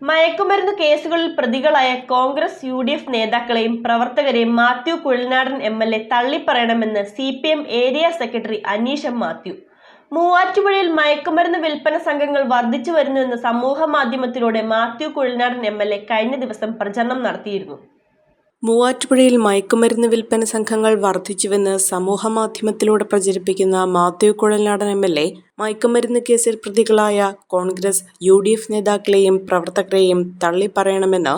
മയക്കുമരുന്ന് കേസുകളിൽ പ്രതികളായ കോൺഗ്രസ് യു.ഡി.എഫ് നേതാക്കളെയും പ്രവർത്തകരെയും മാത്യു കുഴൽനാടൻ എം.എൽ.എ തള്ളിപ്പറയണമെന്ന് CPM area secretary Aneesh M. Mathew. മൂവാറ്റുപുഴയിൽ മയക്കുമരുന്ന് വിൽപ്പന സംഘങ്ങൾ വർദ്ധിച്ചു വരുന്നുവെന്ന് സമൂഹമാധ്യമത്തിലൂടെ മാത്യു കുഴൽനാടൻ എം.എൽ.എ കഴിഞ്ഞ ദിവസം പ്രചരണം നടത്തിയിരുന്നു. മൂവാറ്റുപുഴയിൽ മയക്കുമരുന്ന് വിൽപ്പന സംഘങ്ങൾ വർദ്ധിച്ചുവെന്ന് സമൂഹമാധ്യമത്തിലൂടെ പ്രചരിപ്പിക്കുന്ന മാത്യു കുഴൽനാടൻ എം.എൽ.എ മയക്കുമരുന്ന് കേസിൽ പ്രതികളായ കോൺഗ്രസ് യു.ഡി.എഫ് നേതാക്കളെയും പ്രവർത്തകരെയും തള്ളിപ്പറയണമെന്ന്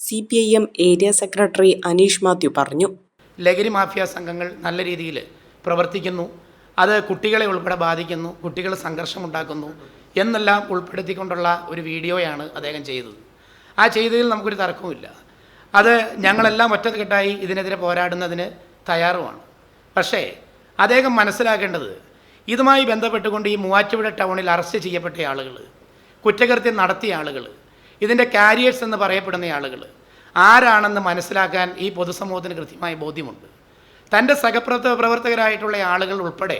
CPIM area secretary Aneesh Mathew പറഞ്ഞു. ലഹരി മാഫിയ സംഘങ്ങൾ നല്ല രീതിയിൽ പ്രവർത്തിക്കുന്നു, അത് കുട്ടികളെ ഉൾപ്പെടെ ബാധിക്കുന്നു, കുട്ടികൾ സംഘർഷമുണ്ടാക്കുന്നു എന്നെല്ലാം ഉൾപ്പെടുത്തിക്കൊണ്ടുള്ള ഒരു വീഡിയോയാണ് അദ്ദേഹം ചെയ്തത്. ആ ചെയ്തതിൽ നമുക്കൊരു തർക്കവുമില്ല. അത് ഞങ്ങളെല്ലാം ഒറ്റക്കെട്ടായി ഇതിനെതിരെ പോരാടുന്നതിന് തയ്യാറുമാണ്. പക്ഷേ അദ്ദേഹം മനസ്സിലാക്കേണ്ടത്, ഇതുമായി ബന്ധപ്പെട്ടുകൊണ്ട് ഈ മൂവാറ്റുപുഴ ടൗണിൽ അറസ്റ്റ് ചെയ്യപ്പെട്ട ആളുകൾ, കുറ്റകൃത്യം നടത്തിയ ആളുകൾ, ഇതിൻ്റെ കാരിയേഴ്സ് എന്ന് പറയപ്പെടുന്ന ആളുകൾ ആരാണെന്ന് മനസ്സിലാക്കാൻ ഈ പൊതുസമൂഹത്തിന് കൃത്യമായ ബോധ്യമുണ്ട്. തൻ്റെ പ്രവർത്തകരായിട്ടുള്ള ആളുകൾ ഉൾപ്പെടെ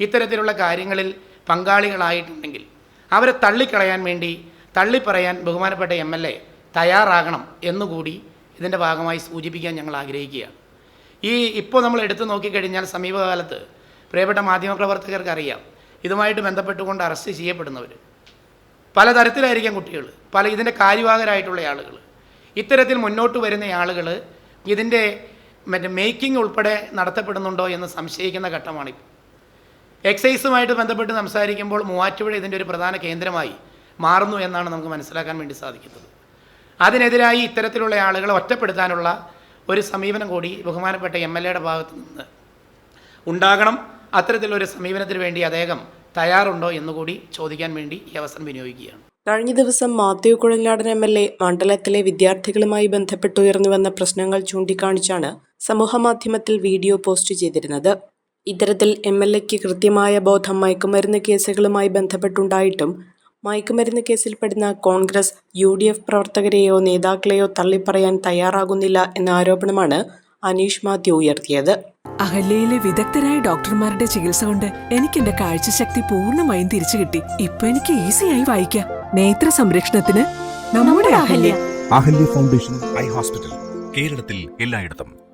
ഇത്തരത്തിലുള്ള കാര്യങ്ങളിൽ പങ്കാളികളായിട്ടുണ്ടെങ്കിൽ അവരെ തള്ളിക്കളയാൻ വേണ്ടി തള്ളിപ്പറയാൻ ബഹുമാനപ്പെട്ട എം.എൽ.എ തയ്യാറാകണം എന്നുകൂടി ഇതിൻ്റെ ഭാഗമായി സൂചിപ്പിക്കാൻ ഞങ്ങൾ ആഗ്രഹിക്കുകയാണ്. ഇപ്പോൾ നമ്മൾ എടുത്തു നോക്കിക്കഴിഞ്ഞാൽ സമീപകാലത്ത് പ്രിയപ്പെട്ട മാധ്യമപ്രവർത്തകർക്ക് അറിയാം, ഇതുമായിട്ട് ബന്ധപ്പെട്ടുകൊണ്ട് അറസ്റ്റ് ചെയ്യപ്പെടുന്നവർ പലതരത്തിലായിരിക്കാം കുട്ടികൾ, ഇതിൻ്റെ കാര്യവാഹകരായിട്ടുള്ള ആളുകൾ. ഇത്തരത്തിൽ മുന്നോട്ട് വരുന്ന ആളുകൾ ഇതിൻ്റെ മേക്കിംഗ് ഉൾപ്പെടെ നടത്തപ്പെടുന്നുണ്ടോ എന്ന് സംശയിക്കുന്ന ഘട്ടമാണിപ്പോൾ. എക്സൈസുമായിട്ട് ബന്ധപ്പെട്ട് സംസാരിക്കുമ്പോൾ മൂവാറ്റുപുഴ ഇതിൻ്റെ ഒരു പ്രധാന കേന്ദ്രമായി മാറുന്നു എന്നാണ് നമുക്ക് മനസ്സിലാക്കാൻ വേണ്ടി സാധിക്കുന്നത്. അതിനെതിരായി ഇത്തരത്തിലുള്ള ആളുകളെ ഒറ്റപ്പെടുത്താനുള്ള ഒരു സമീപനം കൂടി ബഹുമാനപ്പെട്ട എം.എൽ.എയുടെ ഭാഗത്തു നിന്ന് ഉണ്ടാകണം. അത്തരത്തിലൊരു സമീപനത്തിന് വേണ്ടി അദ്ദേഹം തയ്യാറുണ്ടോ എന്നുകൂടി ചോദിക്കാൻ വേണ്ടി ഈ അവസരം വിനിയോഗിക്കുകയാണ്. കഴിഞ്ഞ ദിവസം മാത്യു കുഴൽനാടൻ എം.എൽ.എ മണ്ഡലത്തിലെ വിദ്യാർത്ഥികളുമായി ബന്ധപ്പെട്ടുയർന്നുവന്ന പ്രശ്നങ്ങൾ ചൂണ്ടിക്കാണിച്ചാണ് സമൂഹമാധ്യമത്തിൽ വീഡിയോ പോസ്റ്റ് ചെയ്തിരുന്നത്. ഇത്തരത്തിൽ എം.എൽ.എക്ക് കൃത്യമായ ബോധം മയക്കുമരുന്ന് കേസുകളുമായി ബന്ധപ്പെട്ടുണ്ടായിട്ടും മയക്കുമരുന്ന് കേസിൽപ്പെടുന്ന കോൺഗ്രസ് യു.ഡി.എഫ് പ്രവർത്തകരെയോ നേതാക്കളെയോ തള്ളിപ്പറയാൻ തയ്യാറാകുന്നില്ല എന്ന ആരോപണമാണ് അനീഷ് മാത്യു ഉയർത്തിയത്. അഹല്യയിലെ വിദഗ്ധരായ ഡോക്ടർമാരുടെ ചികിത്സ കൊണ്ട് എനിക്ക് എന്റെ കാഴ്ചശക്തി പൂർണ്ണമായും തിരിച്ചു കിട്ടി. ഇപ്പൊ എനിക്ക് ഈസിയായി വായിക്കാം. നേത്ര സംരക്ഷണത്തിന് നമ്മുടെ Ahalya. Ahalya foundation eye hospital, കേരളത്തിൽ എല്ലായിടത്തും.